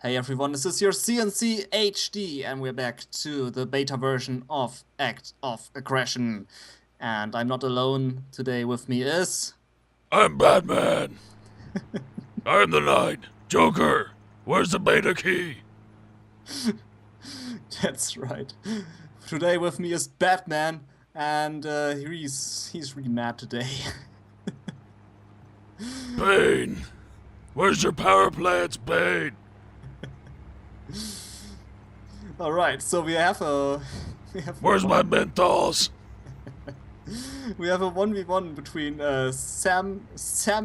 Hey everyone, this is your cncHD, and we're back to the beta version of Act of Aggression. And I'm not alone. Today with me is... I'm Batman. I'm the Knight. Joker, where's the beta key? That's right. Today with me is Batman, and he's really mad today. Bane, where's your power plants, Bane? Alright, so Where's my menthols? we have a 1v1 between Sam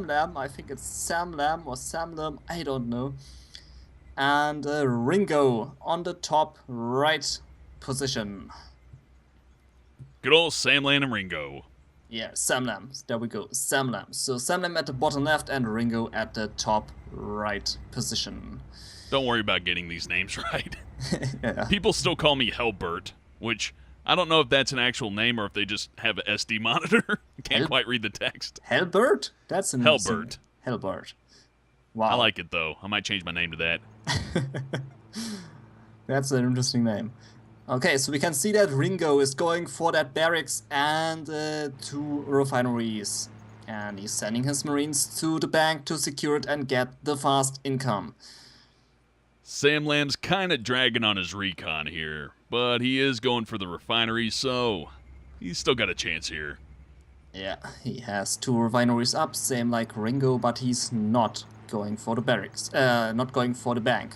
Lam, I think it's Sam Lam or Sam Lam, I don't know, and Ringo on the top right position. Good old Sam Land and Ringo. Yeah, Sam Lam. There we go. Sam Lam. So Sam Lam at the bottom left and Ringo at the top right position. Don't worry about getting these names right. Yeah. People still call me Hellbert, which I don't know if that's an actual name or if they just have an SD monitor. Can't quite read the text. Hellbert? That's an Hellbert. Hellbert. Wow. I like it though. I might change my name to that. That's an interesting name. Okay, so we can see that Ringo is going for that barracks and 2 refineries. And he's sending his marines to the bank to secure it and get the fast income. Sam Lamb's kind of dragging on his recon here, but he is going for the refinery, so he's still got a chance here. Yeah, he has 2 refineries up, same like Ringo, but he's not going for the barracks, not going for the bank.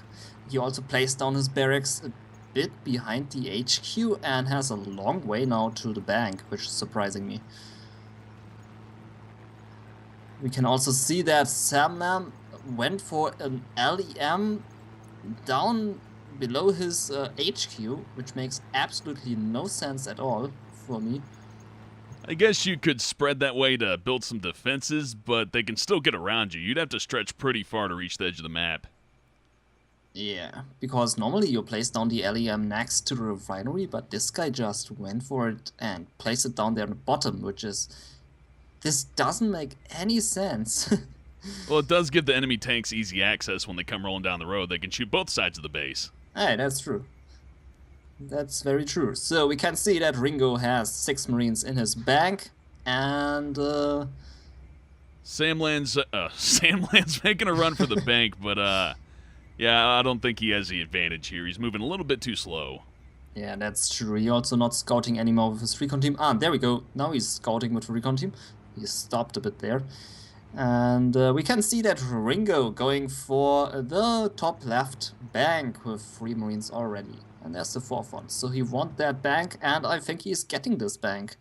He also placed down his barracks a bit behind the HQ and has a long way now to the bank, which is surprising me. We can also see that Sam Lam went for an LEM down below his HQ, which makes absolutely no sense at all for me. I guess you could spread that way to build some defenses, but they can still get around you. You'd have to stretch pretty far to reach the edge of the map. Yeah, because normally you place down the LEM next to the refinery, but this guy just went for it and placed it down there on the bottom, which is... This doesn't make any sense. Well, it does give the enemy tanks easy access when they come rolling down the road. They can shoot both sides of the base. Hey, that's true. That's very true. So we can see that Ringo has 6 marines in his bank, and Sam Land's making a run for the bank, but yeah, I don't think he has the advantage here. He's moving a little bit too slow. Yeah, that's true. He's also not scouting anymore with his recon team. Ah, there we go. Now he's scouting with the recon team. He stopped a bit there. And we can see that Ringo going for the top left bank with 3 marines already. And there's the 4th one. So he wants that bank, and I think he's getting this bank.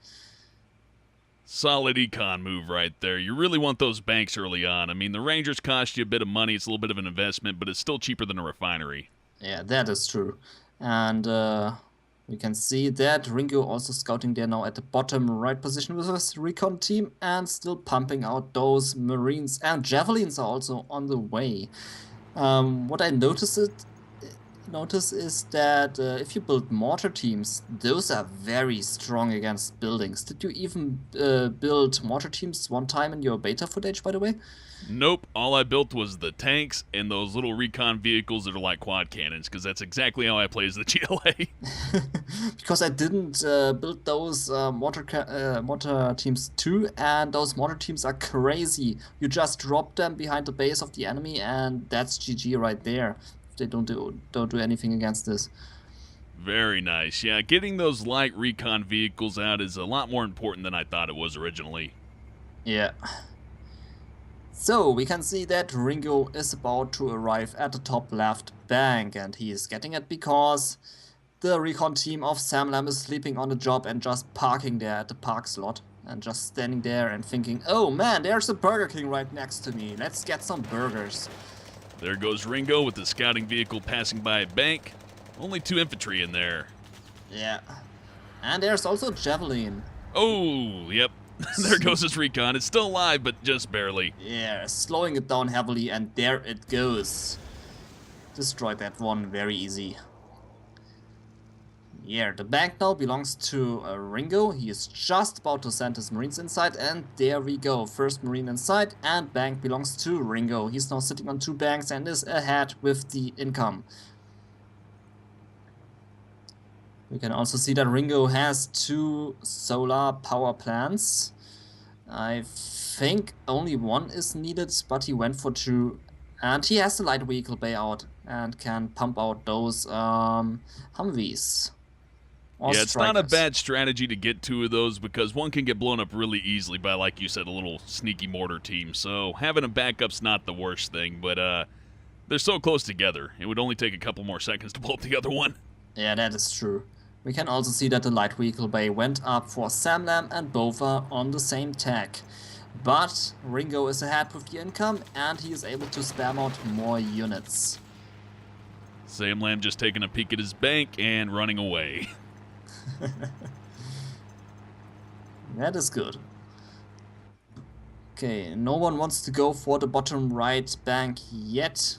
Solid econ move right there. You really want those banks early on. I mean, the Rangers cost you a bit of money. It's a little bit of an investment, but it's still cheaper than a refinery. Yeah, that is true. And we can see that Ringo also scouting there now at the bottom right position with his recon team and still pumping out those marines, and javelins are also on the way. What I notice is that if you build mortar teams, those are very strong against buildings. Did you even build mortar teams one time in your beta footage, by the way? Nope, all I built was the tanks and those little recon vehicles that are like quad cannons, because that's exactly how I play as the GLA. Because I didn't build those mortar teams too, and those mortar teams are crazy. You just drop them behind the base of the enemy, and that's GG right there. They don't do anything against this. Very nice. Yeah, getting those light recon vehicles out is a lot more important than I thought it was originally. Yeah. So we can see that Ringo is about to arrive at the top left bank, and he is getting it because the recon team of Sam Lam is sleeping on the job and just parking there at the park slot and just standing there and thinking, oh man, there's a Burger King right next to me. Let's get some burgers. There goes Ringo with the scouting vehicle passing by a bank. Only 2 infantry in there. Yeah. And there's also Javelin. Oh, yep. There goes his recon. It's still alive, but just barely. Yeah, slowing it down heavily, and there it goes. Destroyed that one very easy. Yeah, the bank now belongs to Ringo. He is just about to send his Marines inside, and there we go. First Marine inside, and bank belongs to Ringo. He's now sitting on 2 banks and is ahead with the income. We can also see that Ringo has 2 solar power plants. I think only one is needed, but he went for 2. And he has the light vehicle buyout and can pump out those Humvees. Or Yeah, it's not a strikers. bad strategy to get 2 of those because one can get blown up really easily by, like you said, a little sneaky mortar team. So having a backup's not the worst thing, but they're so close together. It would only take a couple more seconds to blow up the other one. Yeah, that is true. We can also see that the light vehicle bay went up for Samlam and both are on the same tag. But Ringo is ahead with the income and he is able to spam out more units. Sam Lamb just taking a peek at his bank and running away. That is good. Okay, no one wants to go for the bottom right bank yet.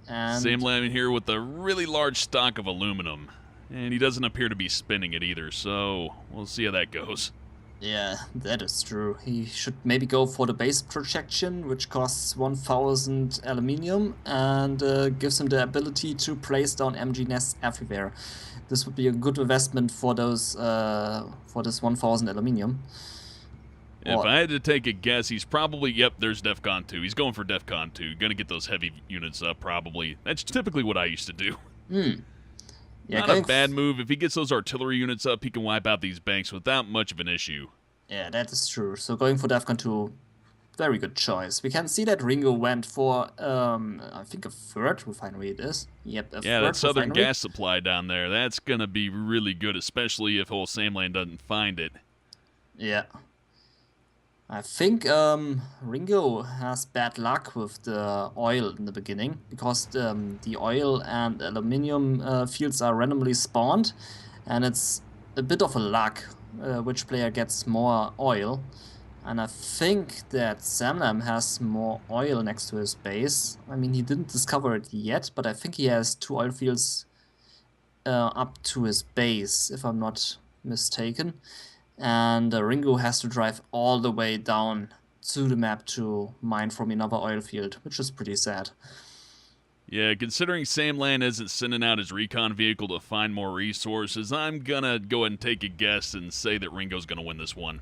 And Sam Lamb in here with a really large stock of aluminum. And he doesn't appear to be spinning it either, so we'll see how that goes. yeah, that is true. He should maybe go for the base projection, which costs 1000 aluminium and gives him the ability to place down MG nests everywhere. This would be a good investment for those for this 1000 aluminium. If I had to take a guess, he's probably, yep, there's DEFCON 2. He's going for DEFCON 2. Gonna get those heavy units up, probably. That's typically what I used to do. Yeah, Not a bad move. If he gets those artillery units up, he can wipe out these banks without much of an issue. Yeah, that is true. So going for DEFCON 2, very good choice. We can see that Ringo went for, I think a third refinery it is. Yep, a Yeah, third that southern refinery. gas supply down there, that's going to be really good, especially if whole Samland doesn't find it. Yeah. I think Ringo has bad luck with the oil in the beginning because the oil and aluminium fields are randomly spawned, and it's a bit of a luck which player gets more oil. And I think that Samlam has more oil next to his base. I mean, he didn't discover it yet, but I think he has 2 oil fields up to his base, if I'm not mistaken. And Ringo has to drive all the way down to the map to mine from another oil field, which is pretty sad. Yeah, considering Samland isn't sending out his recon vehicle to find more resources, I'm going to go ahead and take a guess and say that Ringo's going to win this one.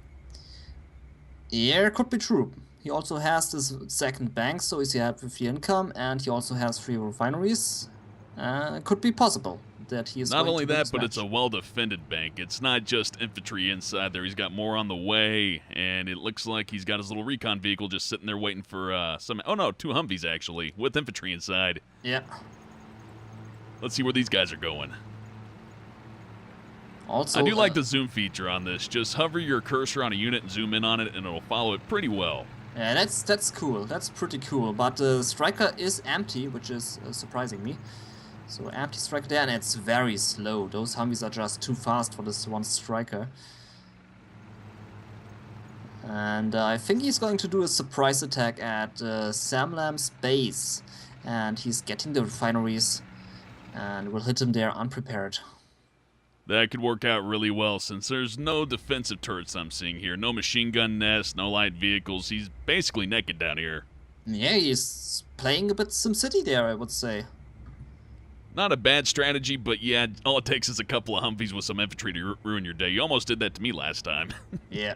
Yeah, it could be true. He also has this second bank, so he's ahead with the income, and he also has 3 refineries. It could be possible that he is Not going only to win that, this but match. it's a well-defended bank. It's not just infantry inside there. He's got more on the way, and it looks like he's got his little recon vehicle just sitting there waiting for some... Oh, no, 2 Humvees, actually, with infantry inside. Yeah. Let's see where these guys are going. Also, I do like the zoom feature on this. Just hover your cursor on a unit and zoom in on it, and it'll follow it pretty well. Yeah, that's cool. That's pretty cool. But the striker is empty, which is surprising me. So empty striker there, and it's very slow. Those Humvees are just too fast for this one striker. And I think he's going to do a surprise attack at Samlam's base. And he's getting the refineries and will hit him there unprepared. That could work out really well since there's no defensive turrets I'm seeing here. No machine gun nests, no light vehicles. He's basically naked down here. Yeah, he's playing a bit SimCity there, I would say. Not a bad strategy, but yeah, all it takes is a couple of Humvees with some infantry to ruin your day. You almost did that to me last time. Yeah.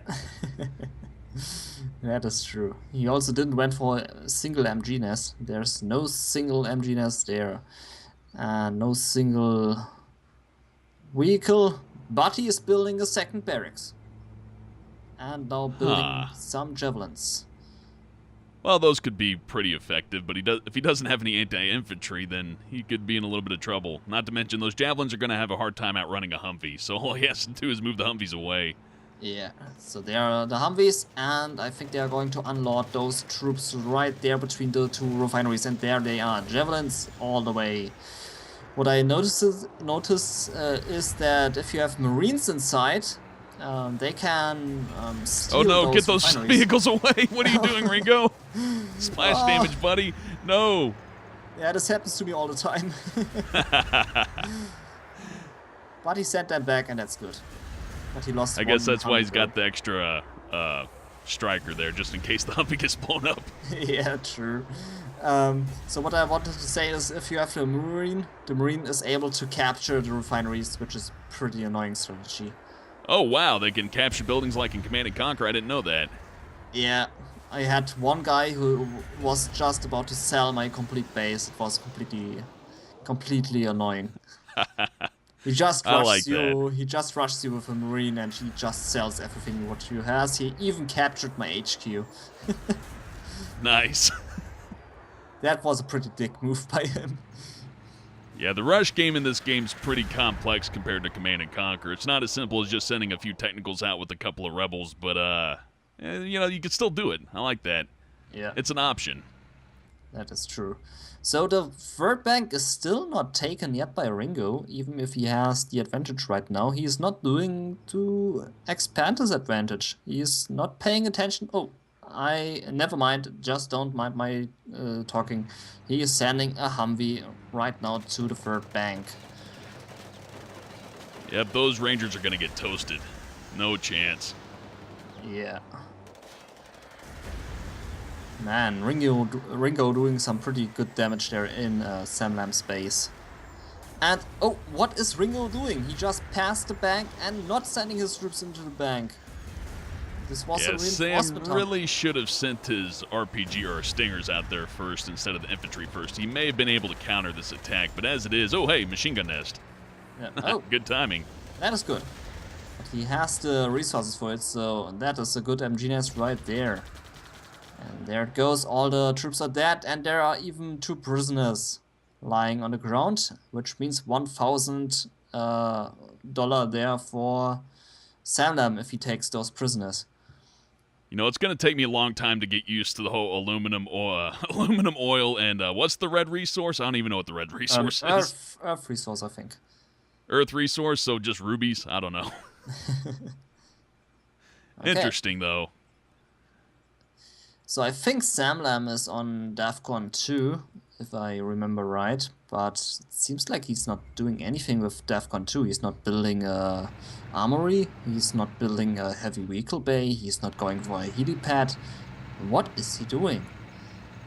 That is true. He also didn't went for a single MG nest. There's no single MG nest there. And no single vehicle. But he is building a second barracks. And now building some javelins. Well, those could be pretty effective, but if he doesn't have any anti-infantry, then he could be in a little bit of trouble. Not to mention, those javelins are going to have a hard time outrunning a Humvee, so all he has to do is move the Humvees away. Yeah, so there are the Humvees, and I think they are going to unload those troops right there between the 2 refineries, and there they are, javelins all the way. What I notice is that if you have Marines inside, they can steal Oh no, those get those refineries. vehicles away! What are you doing, Ringo? Splash damage, buddy! No! Yeah, this happens to me all the time. But he sent them back, and that's good. But he lost I guess one that's why he's Humvee got the extra striker there, just in case the Humvee gets blown up. Yeah, true. So what I wanted to say is, if you have the Marine is able to capture the refineries, which is pretty annoying strategy. Oh, wow, they can capture buildings like in Command & Conquer. I didn't know that. Yeah, I had one guy who was just about to sell my complete base. It was completely annoying. He just I rushes like that. you. He just rushes you with a Marine, and he just sells everything what you has. He even captured my HQ. Nice. That was a pretty dick move by him. Yeah, the rush game in this game's pretty complex compared to Command & Conquer. It's not as simple as just sending a few technicals out with a couple of rebels, but, you know, you can still do it. I like that. Yeah. It's an option. That is true. So the third bank is still not taken yet by Ringo, even if he has the advantage right now. He is not doing to expand his advantage. He is not paying attention. Oh, never mind. Just don't mind my talking. He is sending a Humvee right now to the third bank. Yep, those Rangers are going to get toasted. No chance. Yeah. Man, Ringo doing some pretty good damage there in Sam Lamb's base. And, oh, what is Ringo doing? He just passed the bank and not sending his troops into the bank. This was a Yeah, Sam reinforcement tunnel. really should have sent his RPG or Stingers out there first instead of the infantry first. He may have been able to counter this attack, but as it is, oh, hey, machine gun nest. Yeah. Oh, Good timing. that is good. But he has the resources for it, so that is a good MG nest right there. And there it goes, all the troops are dead, and there are even 2 prisoners lying on the ground, which means $1,000 there for Sam Lam if he takes those prisoners. You know, it's going to take me a long time to get used to the whole aluminum oil and what's the red resource? I don't even know what the red resource is. Earth resource, I think. Earth resource, so just rubies? I don't know. Okay. Interesting, though. So I think Sam Lam is on DEFCON 2, if I remember right, but it seems like he's not doing anything with DEFCON 2. He's not building a armory, he's not building a heavy vehicle bay, he's not going for a helipad. What is he doing?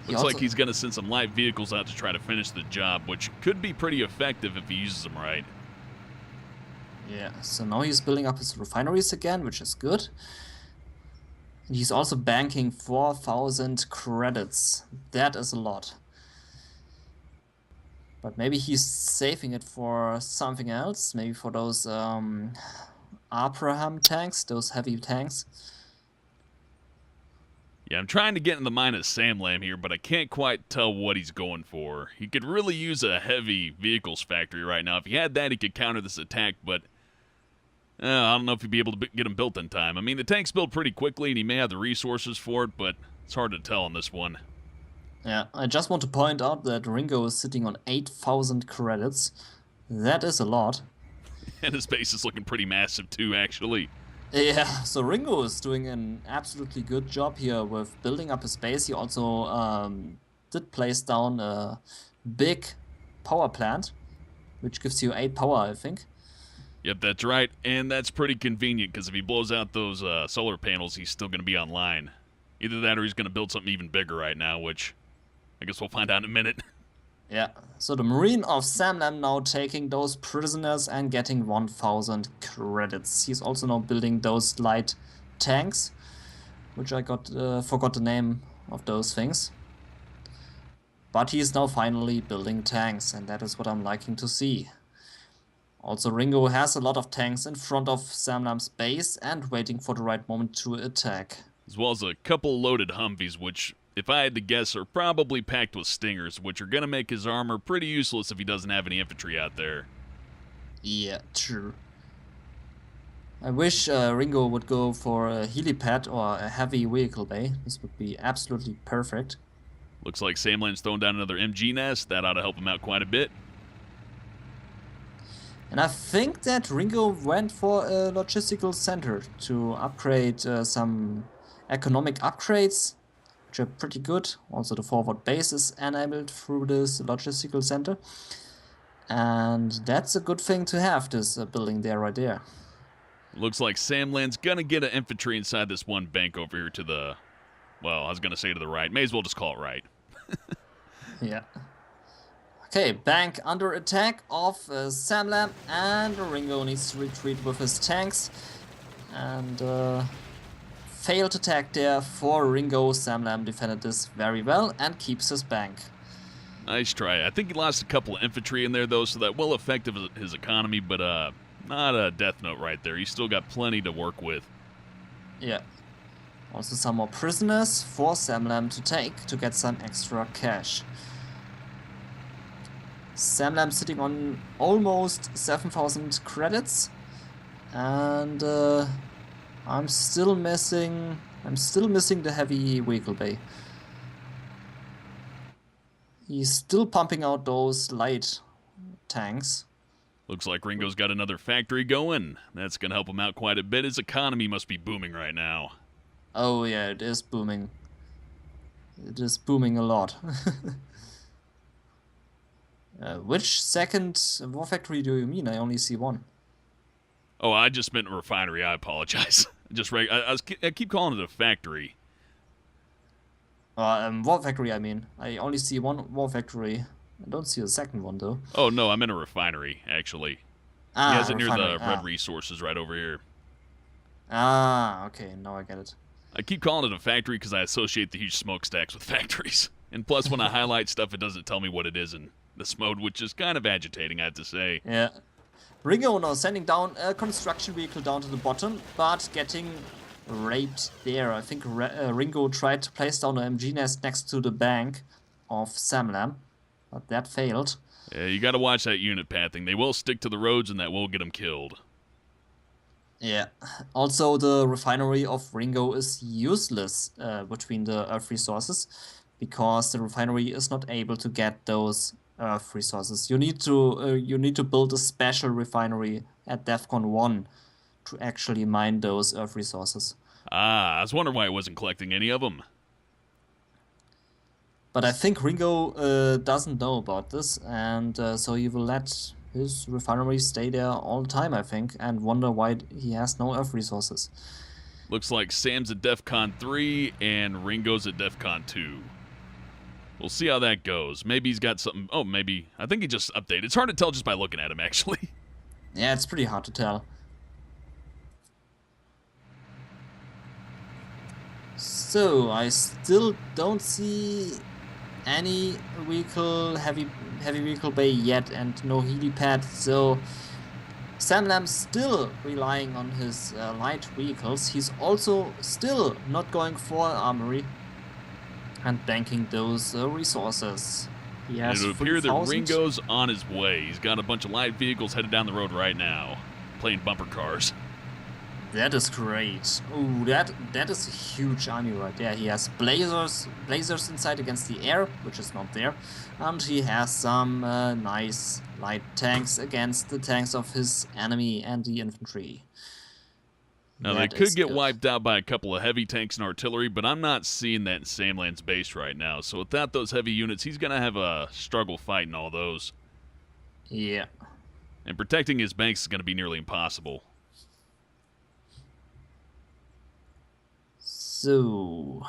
Looks like he's going to send some light vehicles out to try to finish the job, which could be pretty effective if he uses them right. Yeah, so now he's building up his refineries again, which is good. And he's also banking 4,000 credits. That is a lot. But maybe he's saving it for something else. Maybe for those Abraham tanks, those heavy tanks. Yeah, I'm trying to get in the mind of Sam Lam here, but I can't quite tell what he's going for. He could really use a heavy vehicles factory right now. If he had that, he could counter this attack, but I don't know if he'd be able to get them built in time. I mean, the tanks build pretty quickly, and he may have the resources for it, but it's hard to tell on this one. Yeah, I just want to point out that Ringo is sitting on 8,000 credits. That is a lot. And his base is looking pretty massive, too, actually. Yeah, so Ringo is doing an absolutely good job here with building up his base. He also did place down a big power plant, which gives you 8 power, I think. Yep, that's right, and that's pretty convenient, because if he blows out those solar panels, he's still going to be online. Either that or he's going to build something even bigger right now, which I guess we'll find out in a minute. Yeah, so the Marine of Sam Lam now taking those prisoners and getting 1,000 credits. He's also now building those light tanks, which I forgot the name of those things. But he is now finally building tanks, and that is what I'm liking to see. Also, Ringo has a lot of tanks in front of Sam Lam's base and waiting for the right moment to attack. As well as a couple loaded Humvees, which, if I had to guess, are probably packed with Stingers, which are going to make his armor pretty useless if he doesn't have any infantry out there. Yeah, true. I wish Ringo would go for a helipad or a heavy vehicle bay. This would be absolutely perfect. Looks like Sam Lam's throwing down another MG nest. That ought to help him out quite a bit. And I think that Ringo went for a logistical center to upgrade some economic upgrades, which are pretty good. Also, the forward base is enabled through this logistical center. And that's a good thing to have, this building there, right there. Looks like Samland's gonna get an infantry inside this one bank over here to the, well, I was gonna say to the right. May as well just call it right. Yeah. Okay, bank under attack of Samlam, and Ringo needs to retreat with his tanks. And failed attack there for Ringo. Samlam defended this very well and keeps his bank. Nice try. I think he lost a couple of infantry in there, though, so that will affect his economy, but not a death note right there. He's still got plenty to work with. Yeah. Also some more prisoners for Samlam to take to get some extra cash. Samlam sitting on almost 7,000 credits. And I'm still missing the heavy vehicle bay. He's still pumping out those light tanks. Looks like Ringo's got another factory going. That's going to help him out quite a bit. His economy must be booming right now. Oh yeah, it is booming. It is booming a lot. Which second war factory do you mean? I only see one. Oh, I just meant a refinery. I apologize. I keep calling it a factory. War factory, I mean. I only see one war factory. I don't see a second one, though. Oh, no, I meant a refinery, actually. He has it near the red resources right over here. Ah, okay, now I get it. I keep calling it a factory because I associate the huge smokestacks with factories. And plus, when I highlight stuff, it doesn't tell me what it is in this mode, which is kind of agitating, I have to say. Yeah. Ringo now sending down a construction vehicle down to the bottom, but getting raped there. I think Ringo tried to place down an MG nest next to the bank of Samlam, but that failed. Yeah, you got to watch that unit pathing. They will stick to the roads, and that will get them killed. Yeah. Also, the refinery of Ringo is useless between the Earth resources, because the refinery is not able to get those Earth resources. You need to build a special refinery at DEFCON 1 to actually mine those Earth resources. Ah, I was wondering why I wasn't collecting any of them. But I think Ringo doesn't know about this, and so he will let his refinery stay there all the time, I think, and wonder why he has no Earth resources. Looks like Sam's at DEFCON 3 and Ringo's at DEFCON 2. We'll see how that goes. Maybe he's got something. Oh, maybe. I think he just updated. It's hard to tell just by looking at him, actually. Yeah, it's pretty hard to tell. So, I still don't see any heavy vehicle bay yet, and no helipad, so Samlam's still relying on his light vehicles. He's also still not going for armory and banking those resources. He has It would appear that 3,000. Ringo's on his way. He's got a bunch of light vehicles headed down the road right now, playing bumper cars. That is great. Ooh, that is a huge army right there. He has blazers inside against the air, which is not there, and he has some nice light tanks against the tanks of his enemy and the infantry. Now, That they could is get good. wiped out by a couple of heavy tanks and artillery, but I'm not seeing that in Samland's base right now. So without those heavy units, he's going to have a struggle fighting all those. Yeah. And protecting his banks is going to be nearly impossible. So,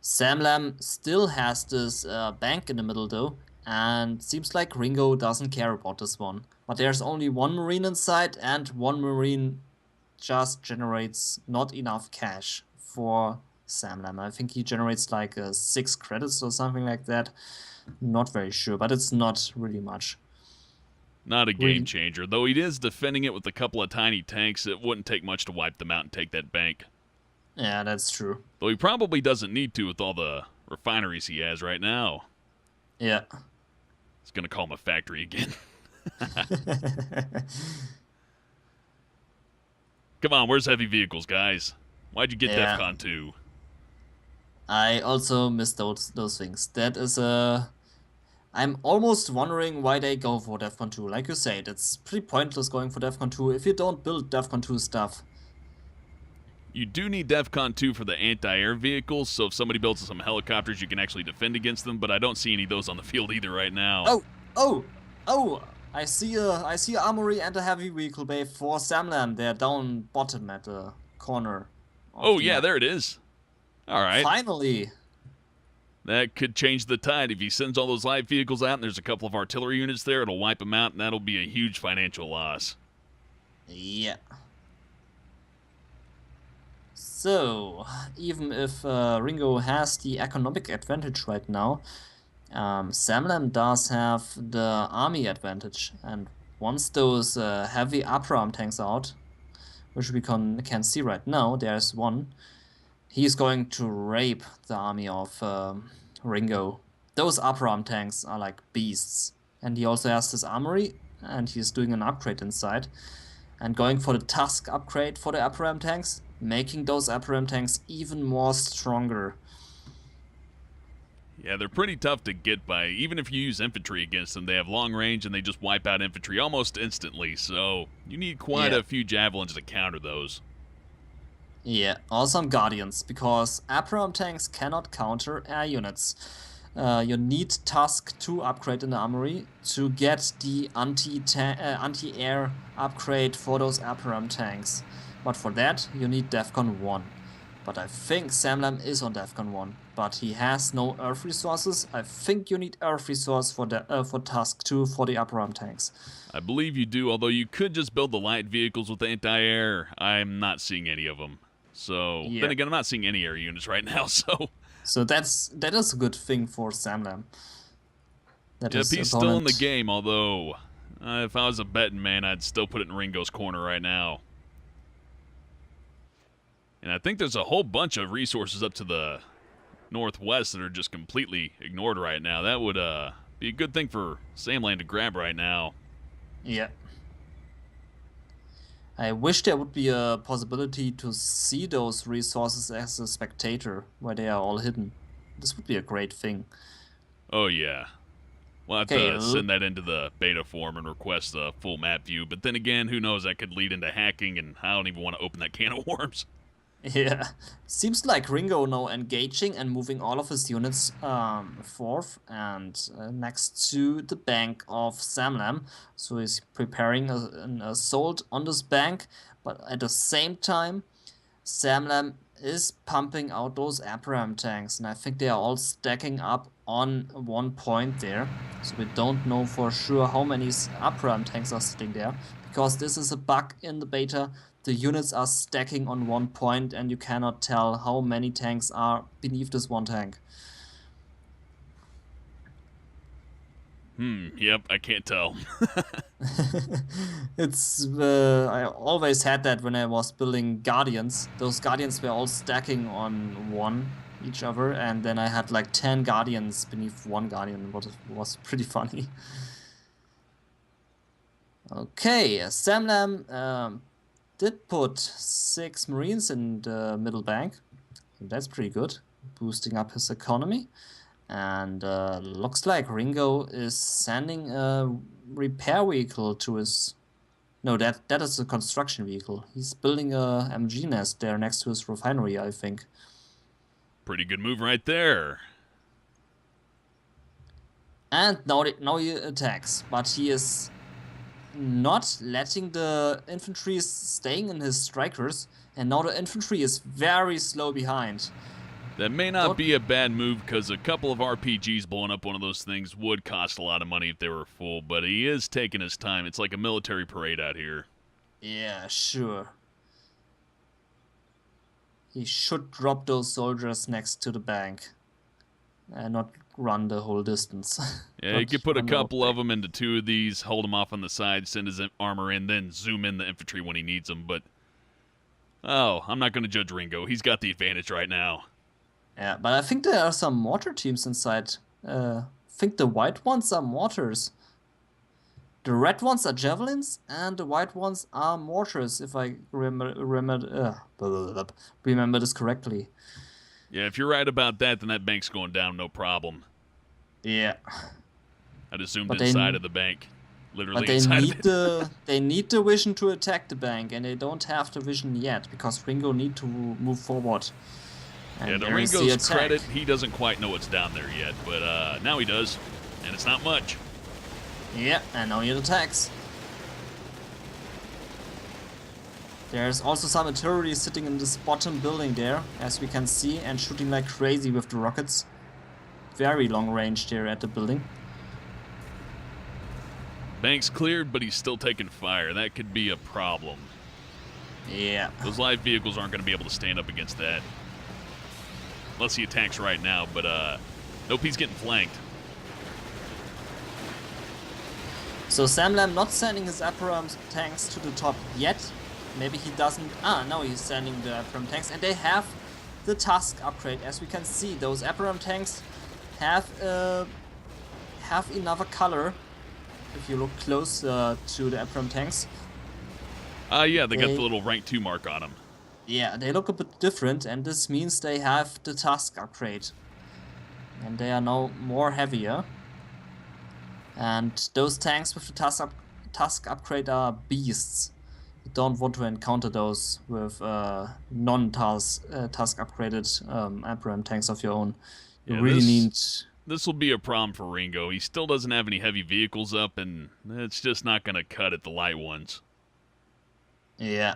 Samlam still has this bank in the middle though, and seems like Ringo doesn't care about this one. But there's only one Marine inside, and one Marine just generates not enough cash for Samlam. I think he generates like 6 credits or something like that. Not very sure, but it's not really much. Not a game changer, though he is defending it with a couple of tiny tanks. It wouldn't take much to wipe them out and take that bank. Yeah, that's true. Though he probably doesn't need to with all the refineries he has right now. Yeah. He's going to call him a factory again. Come on, where's heavy vehicles, guys? Why'd you get DEFCON 2? I also miss those things. That is I'm almost wondering why they go for DEFCON 2. Like you said, it's pretty pointless going for DEFCON 2 if you don't build DEFCON 2 stuff. You do need DEFCON 2 for the anti-air vehicles, so if somebody builds some helicopters, you can actually defend against them, but I don't see any of those on the field either right now. Oh, I see a armory and a heavy vehicle bay for Samlam. They're down bottom at the corner of Oh, the yeah, map. there it is. All right. Finally. That could change the tide. If he sends all those light vehicles out and there's a couple of artillery units there, it'll wipe them out, and that'll be a huge financial loss. Yeah. So, even if Ringo has the economic advantage right now, Samlam does have the army advantage. And once those heavy upper arm tanks are out, which we can see right now, there's one, he's going to rape the army of Ringo. Those upper arm tanks are like beasts. And he also has this armory, and he's doing an upgrade inside. And going for the Tusk upgrade for the upper arm tanks, making those upper arm tanks even more stronger. Yeah, they're pretty tough to get by. Even if you use infantry against them, they have long range and they just wipe out infantry almost instantly, so you need quite Yeah. a few javelins to counter those. Yeah, also some Guardians, because upper arm tanks cannot counter air units. You need Tusk to upgrade in the armory to get the anti-air upgrade for those upper arm tanks. But for that, you need DEFCON 1. But I think Samlam is on DEFCON 1, but he has no Earth resources. I think you need Earth resource for Tusk 2 for the upper arm tanks. I believe you do, although you could just build the light vehicles with anti-air. I'm not seeing any of them. So, Yeah. then again, I'm not seeing any air units right now, so... So that is a good thing for Samlam. That Yep, his he's still in the opponent- game, although if I was a betting man, I'd still put it in Ringo's corner right now. And I think there's a whole bunch of resources up to the northwest that are just completely ignored right now. That would be a good thing for Samland to grab right now. Yeah. I wish there would be a possibility to see those resources as a spectator, where they are all hidden. This would be a great thing. Oh, yeah. We'll have Okay, to send that into the beta form and request a full map view. But then again, who knows? That could lead into hacking, and I don't even want to open that can of worms. Yeah, seems like Ringo now engaging and moving all of his units forth and next to the bank of Samlam. So he's preparing an assault on this bank, but at the same time, Samlam is pumping out those Abraham tanks, and I think they are all stacking up on one point there. So we don't know for sure how many Abraham tanks are sitting there, because this is a bug in the beta. The units are stacking on one point, and you cannot tell how many tanks are beneath this one tank. Yep, I can't tell. It's I always had that when I was building Guardians. Those Guardians were all stacking on one each other, and then I had like 10 Guardians beneath one Guardian, what was pretty funny. Okay, Samlam did put 6 Marines in the middle bank. That's pretty good, boosting up his economy. And looks like Ringo is sending a repair vehicle to his... No, that is a construction vehicle. He's building a MG nest there next to his refinery, I think. Pretty good move right there. And now he attacks, but he is not letting the infantry staying in his strikers, and now the infantry is very slow behind. That may not be a bad move because a couple of RPGs blowing up one of those things would cost a lot of money if they were full, but he is taking his time. It's like a military parade out here. Yeah, sure. He should drop those soldiers next to the bank and not run the whole distance. Yeah, you could put a couple of them into 2 of these, hold them off on the side, send his armor in, then zoom in the infantry when he needs them, but... Oh, I'm not going to judge Ringo. He's got the advantage right now. Yeah, but I think there are some mortar teams inside. I think the white ones are mortars. The red ones are javelins, and the white ones are mortars, if I remember this correctly. Yeah, if you're right about that, then that bank's going down, no problem. Yeah. I just zoomed But inside of the bank. Literally But they inside need of it. they need the vision to attack the bank, and they don't have the vision yet because Ringo need to move forward. And Yeah, to there is the Ringo's attack. credit, he doesn't quite know what's down there yet, but now he does, and it's not much. Yeah, and now he attacks. There's also some artillery sitting in this bottom building there, as we can see, and shooting like crazy with the rockets. Very long range there at the building. Bank's cleared, but he's still taking fire. That could be a problem. Yeah. Those live vehicles aren't going to be able to stand up against that. Unless he attacks right now, but nope, he's getting flanked. So Sam Lam not sending his Abrams tanks to the top yet. Maybe he doesn't. Now he's sending the Abrams tanks, and they have the Tusk upgrade. As we can see, those Abrams tanks have another color. If you look close to the Abrams tanks. Yeah, they got the little rank 2 mark on them. Yeah, they look a bit different, and this means they have the Tusk upgrade. And they are now more heavier. And those tanks with the Tusk upgrade are beasts. You don't want to encounter those with non-Tusk upgraded Abrams tanks of your own. You really need... This will be a problem for Ringo. He still doesn't have any heavy vehicles up, and it's just not going to cut at the light ones. Yeah.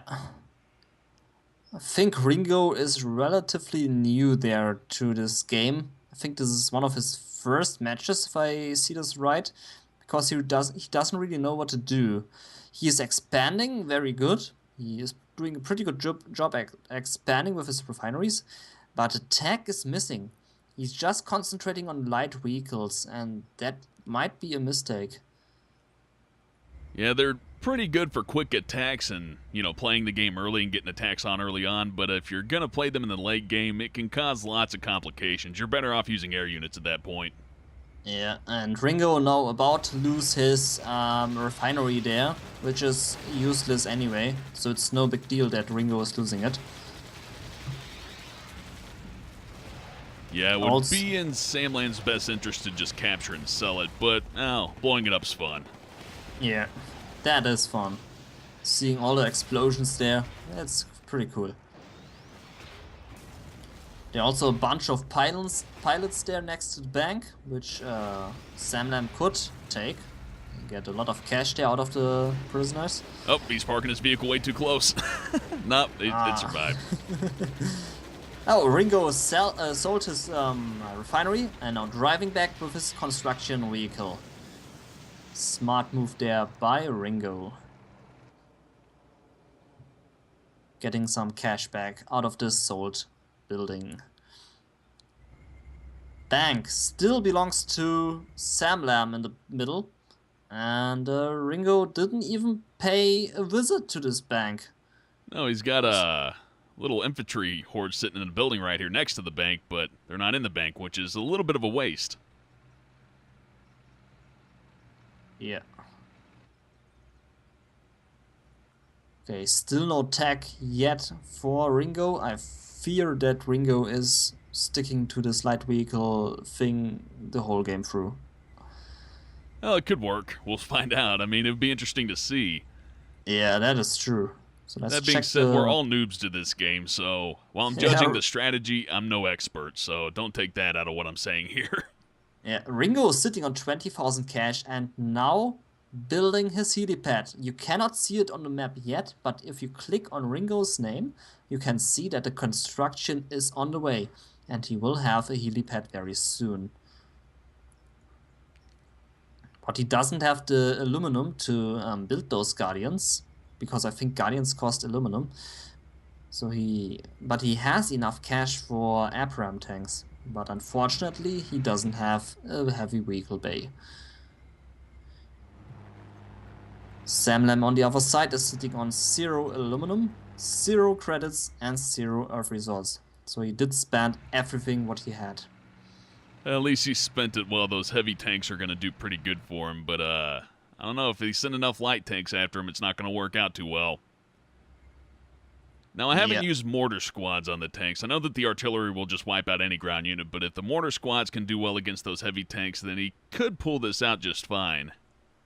I think Ringo is relatively new there to this game. I think this is one of his first matches, if I see this right, because he doesn't really know what to do. He is expanding very good. He is doing a pretty good job expanding with his refineries, but attack is missing. He's just concentrating on light vehicles, and that might be a mistake. Yeah, they're pretty good for quick attacks and, playing the game early and getting attacks on early on, but if you're going to play them in the late game, it can cause lots of complications. You're better off using air units at that point. Yeah, and Ringo now about to lose his refinery there, which is useless anyway, so it's no big deal that Ringo is losing it. Yeah, it would be in Sam Lam's best interest to just capture and sell it, but, blowing it up's fun. Yeah, that is fun. Seeing all the explosions there, that's pretty cool. There are also a bunch of pilots there next to the bank, which Sam Lam could take. Get a lot of cash there out of the prisoners. Oh, he's parking his vehicle way too close. Nope, it survived. Oh, Ringo sold his refinery and now driving back with his construction vehicle. Smart move there by Ringo. Getting some cash back out of this sold building. Bank still belongs to Sam Lam in the middle. And Ringo didn't even pay a visit to this bank. No, he's got a little infantry horde sitting in a building right here next to the bank, but they're not in the bank, which is a little bit of a waste. Yeah. Okay, still no tech yet for Ringo. I fear that Ringo is sticking to this light vehicle thing the whole game through. Well, it could work. We'll find out. I mean, it would be interesting to see. Yeah, that is true. So let's that being said, we're all noobs to this game, so while I'm judging the strategy, I'm no expert, so don't take that out of what I'm saying here. Yeah, Ringo is sitting on 20,000 cash and now building his helipad. You cannot see it on the map yet, but if you click on Ringo's name, you can see that the construction is on the way, and he will have a helipad very soon. But he doesn't have the aluminum to build those Guardians, because I think Guardians cost aluminum. But he has enough cash for Abrams tanks. But unfortunately, he doesn't have a heavy vehicle bay. Sam Lam on the other side is sitting on 0 aluminum, 0 credits, and 0 earth resource. So he did spend everything what he had. At least he spent it well. Those heavy tanks are going to do pretty good for him, but I don't know. If he send enough light tanks after him, it's not going to work out too well. Now, I haven't used mortar squads on the tanks. I know that the artillery will just wipe out any ground unit, but if the mortar squads can do well against those heavy tanks, then he could pull this out just fine.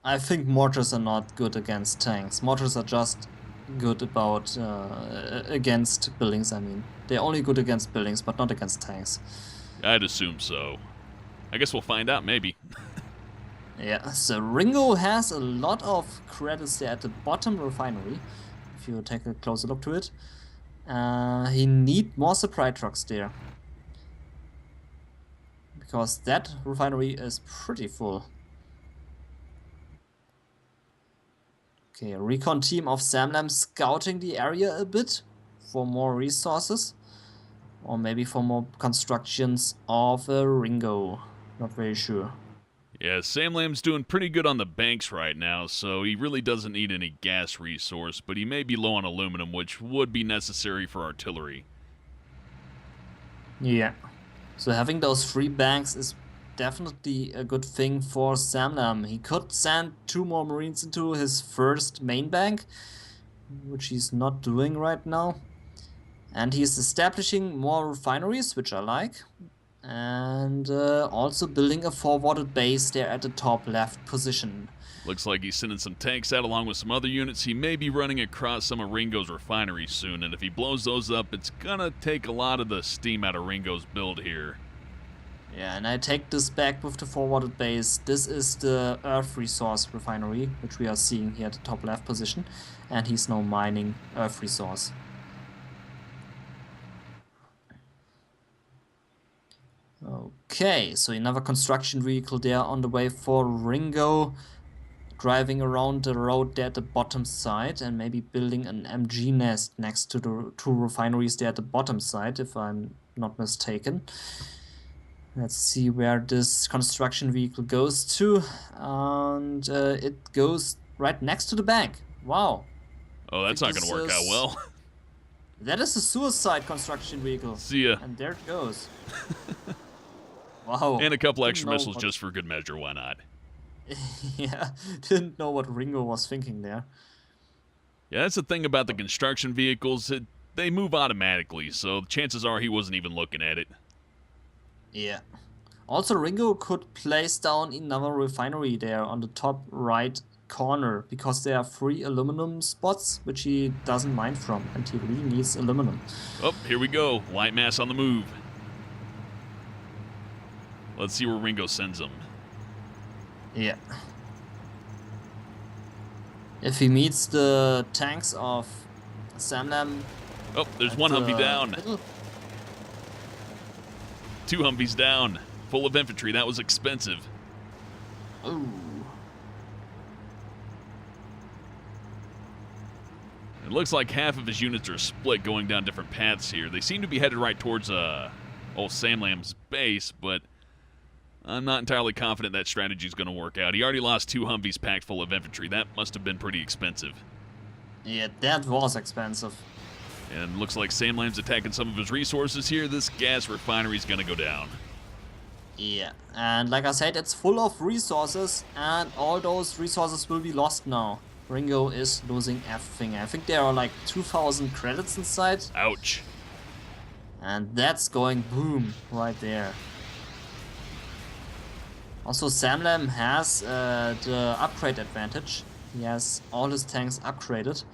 I think mortars are not good against tanks. Mortars are just good against buildings, I mean. They're only good against buildings, but not against tanks. I'd assume so. I guess we'll find out, maybe. Yeah, so Ringo has a lot of credits there at the bottom refinery, if you take a closer look to it. He need more supply trucks there, because that refinery is pretty full. Okay, a recon team of Samlam scouting the area a bit for more resources, or maybe for more constructions of a Ringo. Not very sure. Yeah, Sam Lamb's doing pretty good on the banks right now, so he really doesn't need any gas resource, but he may be low on aluminum, which would be necessary for artillery. Yeah. So having those free banks is definitely a good thing for Samlam. He could send 2 more Marines into his first main bank, which he's not doing right now. And he's establishing more refineries, which I like. And also building a forwarded base there at the top left position. Looks like he's sending some tanks out along with some other units. He may be running across some of Ringo's refineries soon, and if he blows those up, it's gonna take a lot of the steam out of Ringo's build here. Yeah, and I take this back with the forwarded base. This is the Earth Resource Refinery, which we are seeing here at the top left position. And he's now mining Earth Resource. Okay, so another construction vehicle there on the way for Ringo. Driving around the road there at the bottom side and maybe building an MG nest next to the 2 refineries there at the bottom side, if I'm not mistaken. Let's see where this construction vehicle goes to. And it goes right next to the bank. Wow. Oh, that's not gonna work out well. That is a suicide construction vehicle. See ya. And there it goes. Wow. And a couple extra missiles just for good measure, why not? Yeah, didn't know what Ringo was thinking there. Yeah, that's the thing about the construction vehicles. They move automatically, so chances are he wasn't even looking at it. Yeah. Also, Ringo could place down another refinery there on the top right corner because there are 3 aluminum spots, which he doesn't mind from, and he really needs aluminum. Oh, here we go. Light mass on the move. Let's see where Ringo sends them. Yeah. If he meets the tanks of Samlam. Oh, there's one Humvee down. Middle. 2 Humvees down. Full of infantry. That was expensive. Ooh. It looks like half of his units are split going down different paths here. They seem to be headed right towards old Sam Lamb's base, but I'm not entirely confident that strategy is going to work out. He already lost 2 Humvees packed full of infantry. That must have been pretty expensive. Yeah, that was expensive. And looks like Sam Lamb's attacking some of his resources here. This gas refinery is going to go down. Yeah, and like I said, it's full of resources, and all those resources will be lost now. Ringo is losing everything. I think there are like 2,000 credits inside. Ouch. And that's going boom right there. Also, Samlam has the upgrade advantage. He has all his tanks upgraded.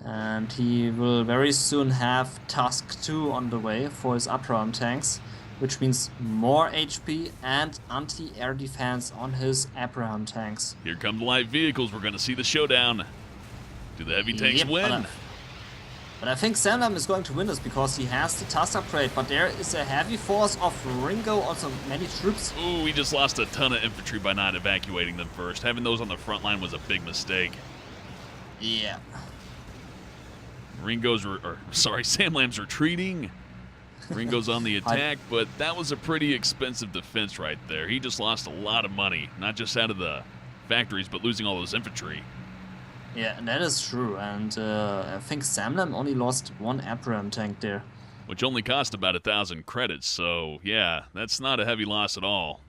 And he will very soon have Task 2 on the way for his upper arm tanks, which means more HP and anti-air defense on his upper arm tanks. Here come the light vehicles. We're going to see the showdown. Do the heavy tanks win? But I think Samlam is going to win this because he has the task upgrade, but there is a heavy force of Ringo, also many troops. Ooh, he just lost a ton of infantry by not evacuating them first. Having those on the front line was a big mistake. Yeah. Sam Lamb's retreating. Ringo's on the attack, but that was a pretty expensive defense right there. He just lost a lot of money, not just out of the factories, but losing all those infantry. Yeah, that is true, and I think Samlam only lost 1 Abraham tank there. Which only cost about 1,000 credits, so yeah, that's not a heavy loss at all.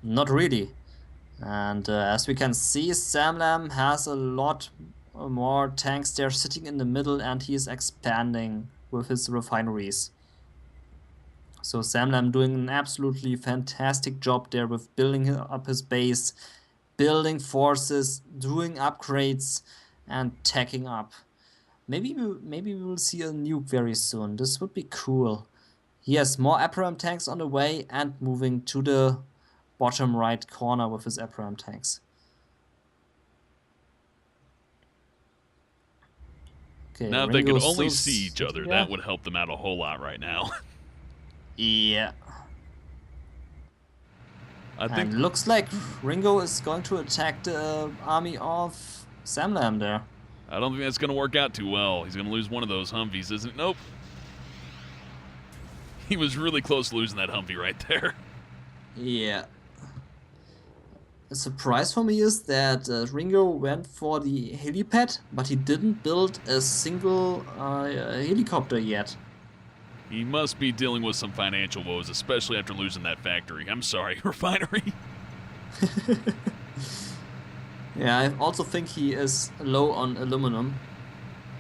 Not really. And as we can see, Samlam has a lot more tanks there sitting in the middle, and he is expanding with his refineries. So Samlam doing an absolutely fantastic job there with building up his base, building forces, doing upgrades, and tacking up. Maybe we will see a nuke very soon. This would be cool. He has more Abraham tanks on the way and moving to the bottom right corner with his Abraham tanks. Okay, Now, if they could Ringo's only still see each sitting other, there. that would help them out a whole lot right now. Yeah. I think. And looks like Ringo is going to attack the army of Samlam there. I don't think that's going to work out too well. He's going to lose one of those Humvees, isn't it? Nope. He was really close to losing that Humvee right there. Yeah. A surprise for me is that Ringo went for the helipad, but he didn't build a single helicopter yet. He must be dealing with some financial woes, especially after losing that factory. I'm sorry, refinery. Yeah, I also think he is low on aluminum.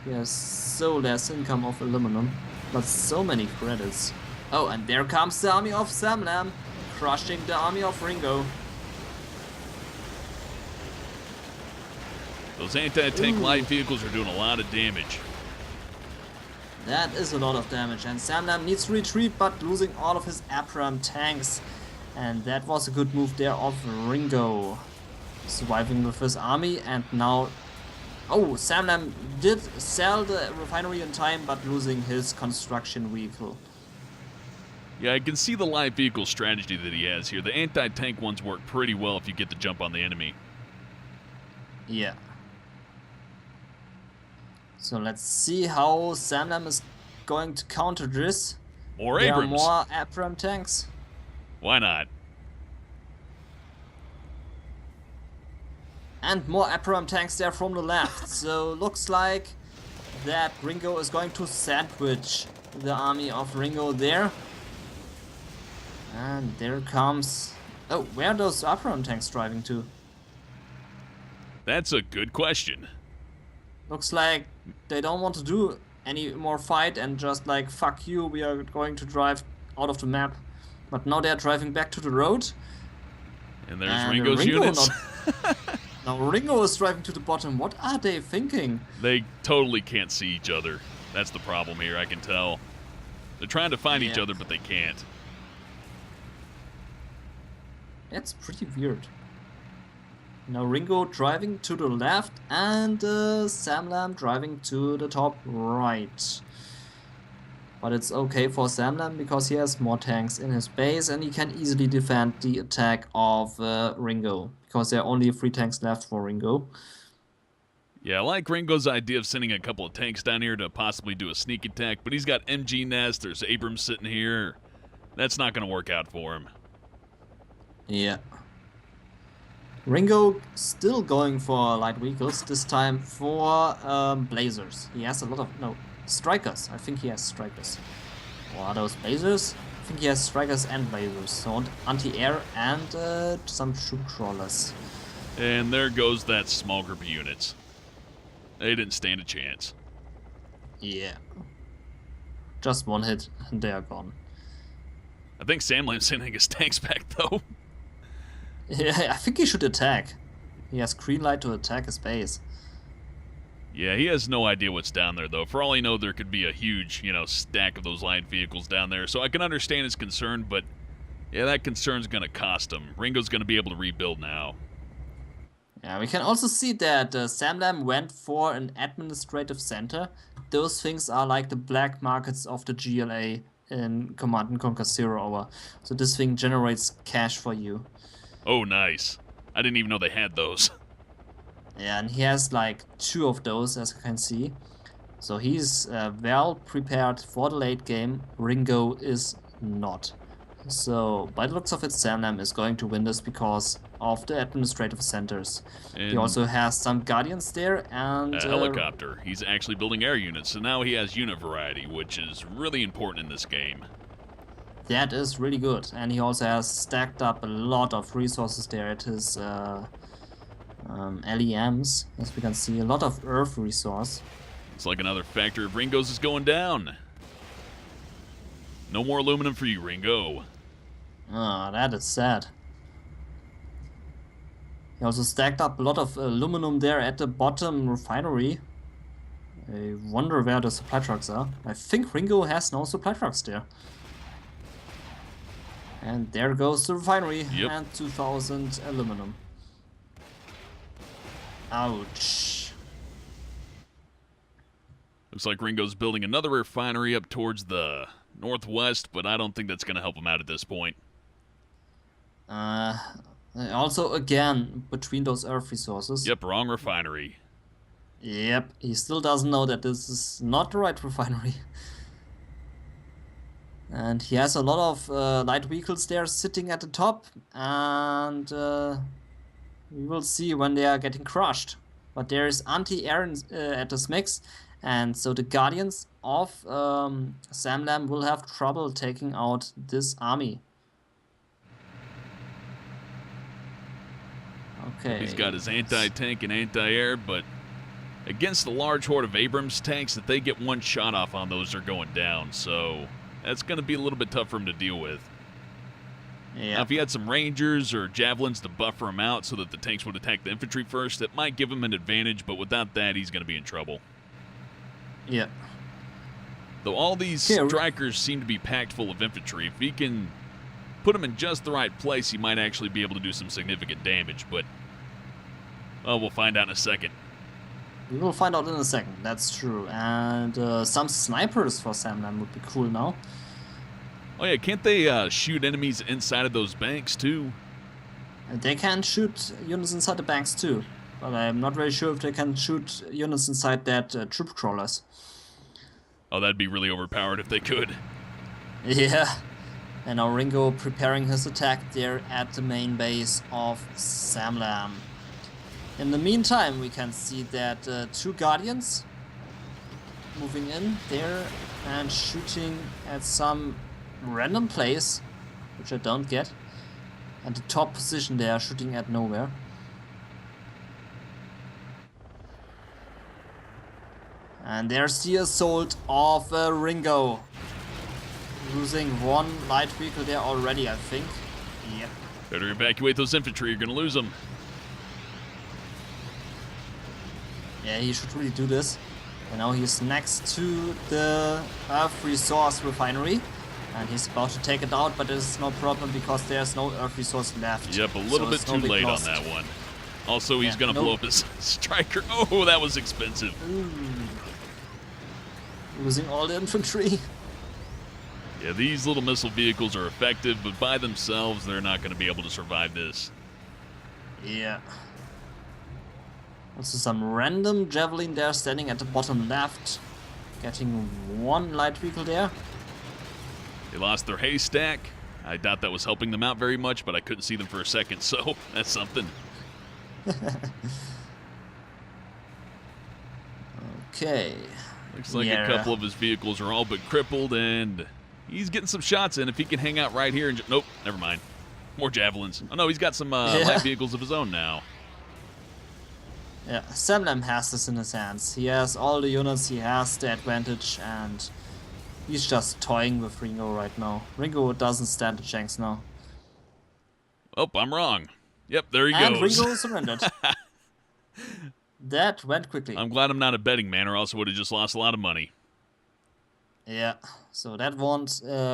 He has so less income of aluminum, but so many credits. Oh, and there comes the army of Samlam, crushing the army of Ringo. Those anti-tank light vehicles are doing a lot of damage. That is a lot of damage, and Samlam needs to retreat, but losing all of his Abraham tanks. And that was a good move there of Ringo. Surviving with his army, and now... Oh, Samlam did sell the refinery in time, but losing his construction vehicle. Yeah, I can see the light vehicle strategy that he has here. The anti-tank ones work pretty well if you get the jump on the enemy. Yeah. So let's see how Samlam is going to counter this. More There are Abrams. more Abraham tanks. Why not? And more Abraham tanks there from the left. So looks like that Ringo is going to sandwich the army of Ringo there. And there comes... Oh, where are those Abraham tanks driving to? That's a good question. Looks like they don't want to do any more fight and just like, fuck you, we are going to drive out of the map. But now they're driving back to the road. And there's And Ringo's Ringo units. Now Ringo is driving to the bottom. What are they thinking? They totally can't see each other. That's the problem here, I can tell. They're trying to find each Yeah. other, but they can't. That's pretty weird. Now Ringo driving to the left and Samlam driving to the top right. But it's okay for Samlam because he has more tanks in his base and he can easily defend the attack of Ringo. Because there are only 3 tanks left for Ringo. Yeah, I like Ringo's idea of sending a couple of tanks down here to possibly do a sneak attack, but he's got MG Nest, there's Abrams sitting here. That's not going to work out for him. Yeah. Ringo still going for light vehicles, this time for Blazers. He has a lot of... no, Strikers. I think he has Strikers. Or are those Blazers? I think he has Strikers and Blazers. So anti-air and some troop crawlers. And there goes that small group of units. They didn't stand a chance. Yeah. Just one hit and they are gone. I think Samlam's sending his tanks back, though. Yeah, I think he should attack. He has green light to attack his base. Yeah, he has no idea what's down there, though. For all he knows, there could be a huge, stack of those light vehicles down there. So I can understand his concern, but yeah, that concern's going to cost him. Ringo's going to be able to rebuild now. Yeah, we can also see that Samlam went for an administrative center. Those things are like the black markets of the GLA in Command & Conquer Zero Hour. So this thing generates cash for you. Oh, nice. I didn't even know they had those. Yeah, and he has like 2 of those, as you can see. So he's well prepared for the late game. Ringo is not. So by the looks of it, Samlam is going to win this because of the administrative centers. He And also has some guardians there and a helicopter. He's actually building air units, so now he has unit variety, which is really important in this game. that is really good. And he also has stacked up a lot of resources there at his LEMs. As we can see, a lot of earth resource. It's like another factory of Ringo's is going down. No more aluminum for you, Ringo. Ah, that is sad. He also stacked up a lot of aluminum there at the bottom refinery. I wonder where the supply trucks are. I think Ringo has no supply trucks there. And there goes the refinery Yep. and 2,000 aluminum. Ouch. Looks like Ringo's building another refinery up towards the northwest, but I don't think that's going to help him out at this point. Also, again, between those earth resources. Yep, wrong refinery. Yep, he still doesn't know that this is not the right refinery. And he has a lot of light vehicles there sitting at the top, and we will see when they are getting crushed. But there is anti-air at this mix, and so the Guardians of Samlam will have trouble taking out this army. Okay. He's got his anti-tank and anti-air, but against a large horde of Abrams tanks, if they get one shot off on those, they're going down. So that's going to be a little bit tough for him to deal with. Yeah. Now, if he had some Rangers or Javelins to buffer him out so that the tanks would attack the infantry first, it might give him an advantage, but without that, he's going to be in trouble. Yeah. Though all these strikers seem to be packed full of infantry, if he can put them in just the right place, he might actually be able to do some significant damage, but well, we'll find out in a second. We will find out in a second, that's true. And some snipers for Samlam would be cool now. Oh yeah, can't they shoot enemies inside of those banks too? They can shoot units inside the banks too, but I'm not very sure if they can shoot units inside that troop crawlers. Oh, that'd be really overpowered if they could. Yeah. And now Ringo preparing his attack there at the main base of Samlam. In the meantime, we can see that two Guardians moving in there and shooting at some random place, which I don't get. And the top position they are shooting at nowhere. And there's the assault of Ringo. Losing one light vehicle there already, I think. Yep. Better evacuate those infantry, you're going to lose them. Yeah, he should really do this. And now he's next to the Earth Resource Refinery. And he's about to take it out, but this is no problem because there's no Earth Resource left. Yep, a little bit too late on that one. Also, he's going to blow up his striker. Oh, that was expensive. Losing all the infantry. Yeah, these little missile vehicles are effective, but by themselves, they're not going to be able to survive this. Yeah. Also some random Javelin there standing at the bottom left. Getting one light vehicle there. They lost their haystack. I doubt that was helping them out very much, but I couldn't see them for a second, so that's something. Okay. Looks like a couple of his vehicles are all but crippled, and he's getting some shots in if he can hang out right here. And nope, never mind. More Javelins. Oh, no, he's got some light vehicles of his own now. Yeah, Samlam has this in his hands. He has all the units, he has the advantage, and he's just toying with Ringo right now. Ringo doesn't stand a chance now. Oh, I'm wrong. Yep, there he goes. And goes. Ringo surrendered. That went quickly. I'm glad I'm not a betting man, or else I would have just lost a lot of money. Yeah, so that one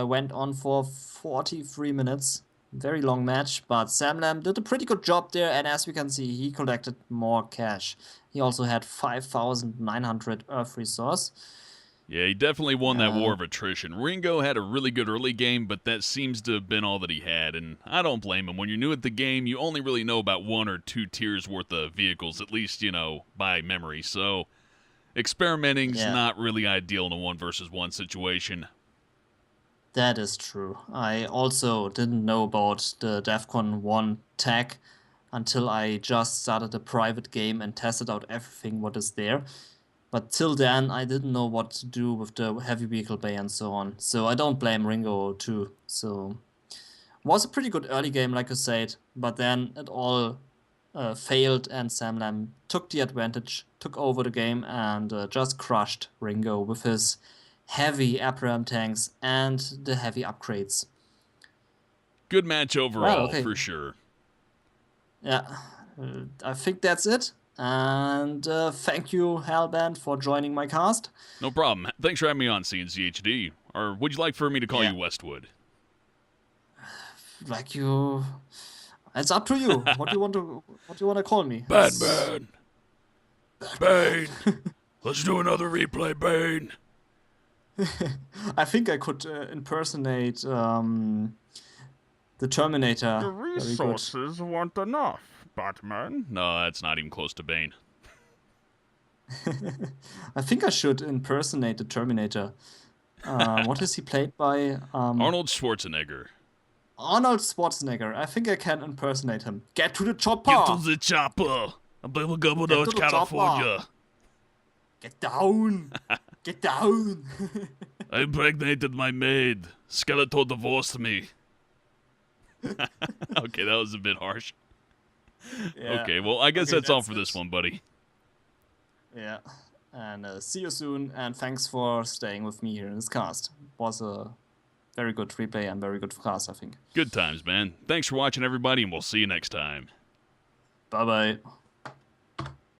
went on for 43 minutes. Very long match, but Samlam did a pretty good job there, and as we can see, he collected more cash. He also had 5,900 Earth resource. Yeah, he definitely won that war of attrition. Ringo had a really good early game, but that seems to have been all that he had, and I don't blame him. When you're new at the game, you only really know about 1 or 2 tiers worth of vehicles, at least, you know, by memory. So experimenting's not really ideal in a 1 versus 1 situation. That is true. I also didn't know about the DEFCON 1 tag until I just started a private game and tested out everything what is there. But till then, I didn't know what to do with the heavy vehicle bay and so on. So I don't blame Ringo too. So was a pretty good early game, like I said. But then it all failed, and Samlam took the advantage, took over the game, and just crushed Ringo with his heavy Abraham tanks and the heavy upgrades. Good match overall, for sure. Yeah, I think that's it. And thank you, Hellband, for joining my cast. No problem. Thanks for having me on, cncHD. Or would you like for me to call you Westwood? like you. It's up to you. What do you want to call me? Batman. Bane. Let's do another replay, Bane. I think I could impersonate the Terminator. Your Very good. resources weren't enough, Batman. No, that's not even close to Bane. I think I should impersonate the Terminator. What is he played by? Arnold Schwarzenegger. Arnold Schwarzenegger. I think I can impersonate him. Get to the chopper! Get to the chopper. I'm going to Get to the California. chopper. Get down! Get down! I impregnated my maid. Skeletor divorced me. Okay, that was a bit harsh. Yeah. Okay, well, I guess Okay, that's all that's for this it. one, buddy. Yeah. And see you soon. And thanks for staying with me here in this cast. Was a very good replay and very good cast, I think. Good times, man. Thanks for watching, everybody, and we'll see you next time. Bye bye.